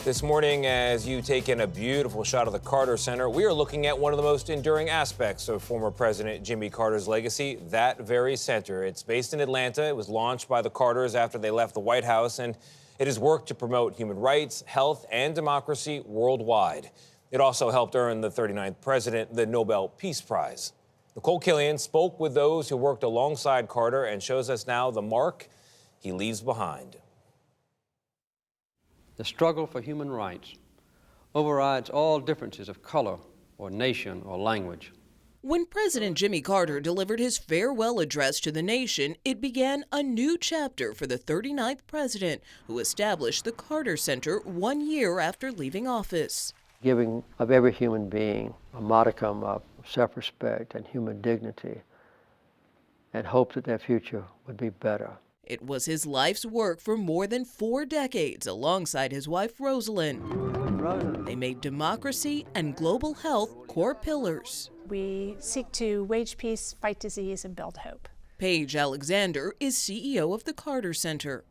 This morning, as you take in a beautiful shot of the Carter Center, we are looking at one of the most enduring aspects of former President Jimmy Carter's legacy, that very center. It's based in Atlanta. It was launched by the Carters after they left the White House, and it has worked to promote human rights, health, and democracy worldwide. It also helped earn the 39th president the Nobel Peace Prize. Nikole Killion spoke with those who worked alongside Carter and shows us now the mark he leaves behind. The struggle for human rights overrides all differences of color or nation or language. When President Jimmy Carter delivered his farewell address to the nation, it began a new chapter for the 39th president, who established the Carter Center 1 year after leaving office. Giving of every human being a modicum of self-respect and human dignity, and hope that their future would be better. It was his life's work for more than 4 decades alongside his wife, Rosalind. They made democracy and global health core pillars. We seek to wage peace, fight disease, and build hope. Paige Alexander is CEO of the Carter Center.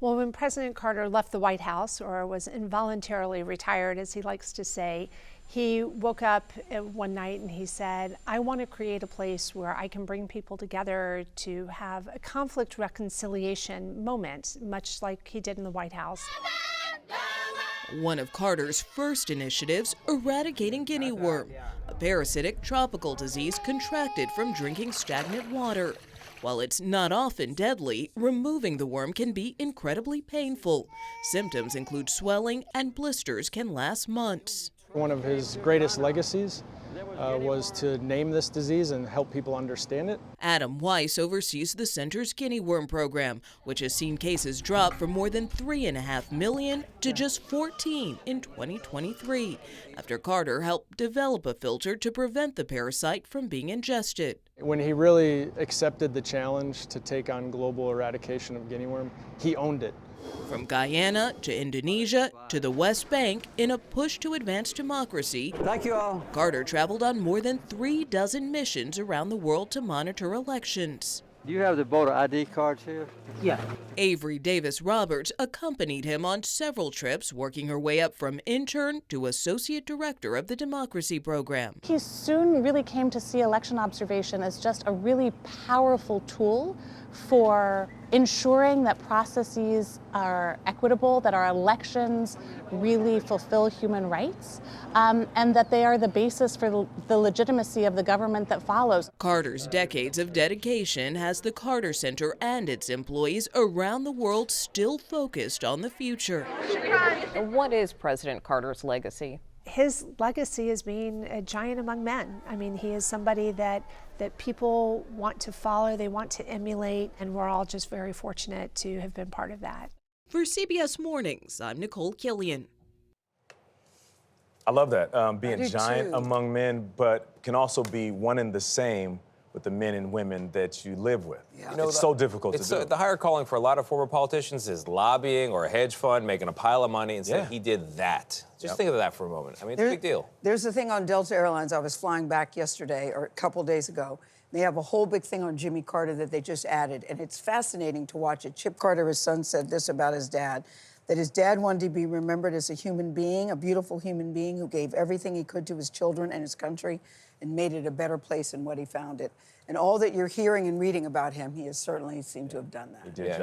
Well, when President Carter left the White House, or was involuntarily retired, as he likes to say, he woke up one night and he said, I want to create a place where I can bring people together to have a conflict reconciliation moment, much like he did in the White House. One of Carter's first initiatives, eradicating guinea worm, a parasitic tropical disease contracted from drinking stagnant water. While it's not often deadly, removing the worm can be incredibly painful. Symptoms include swelling, and blisters can last months. One of his greatest legacies was to name this disease and help people understand it. Adam Weiss oversees the center's guinea worm program, which has seen cases drop from more than 3.5 million to just 14 in 2023, after Carter helped develop a filter to prevent the parasite from being ingested. When he really accepted the challenge to take on global eradication of guinea worm, he owned it. From Guyana to Indonesia to the West Bank, in a push to advance democracy, thank you all. Carter traveled on more than 36 missions around the world to monitor elections. Do you have the voter ID cards here? Yeah. Avery Davis Roberts accompanied him on several trips, working her way up from intern to associate director of the democracy program. He soon really came to see election observation as just a really powerful tool for ensuring that processes are equitable, that our elections really fulfill human rights, and that they are the basis for the legitimacy of the government that follows. Carter's decades of dedication has the Carter Center and its employees around the world still focused on the future. What is President Carter's legacy? His legacy is being a giant among men. I mean, he is somebody that people want to follow, they want to emulate, and we're all just very fortunate to have been part of that. For CBS Mornings, I'm Nikole Killion. I love that, being giant among men, but can also be one and the same with the men and women that you live with. Yeah. You know, it's so difficult to do. The higher calling for a lot of former politicians is lobbying or a hedge fund, making a pile of money, and saying he did that. Just think of that for a moment. I mean, it's a big deal. There's a thing on Delta Airlines. I was flying back yesterday, or a couple days ago. They have a whole big thing on Jimmy Carter that they just added, and it's fascinating to watch it. Chip Carter, his son, said this about his dad, that his dad wanted to be remembered as a human being, a beautiful human being who gave everything he could to his children and his country and made it a better place than what he found it. And all that you're hearing and reading about him, he has certainly seemed to have done that. He did just